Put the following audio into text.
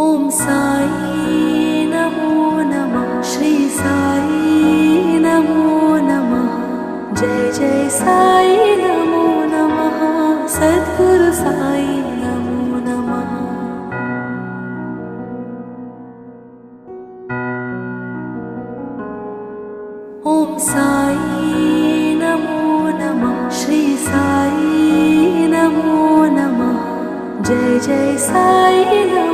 ॐ साई नमो नमः। श्री साई नमो नमः। जय जय साई नमो नमः। सद्गुरु साई नमो नमः। ॐ साई नमो नमः। श्री साई नमो नमः। जय जय साई नमो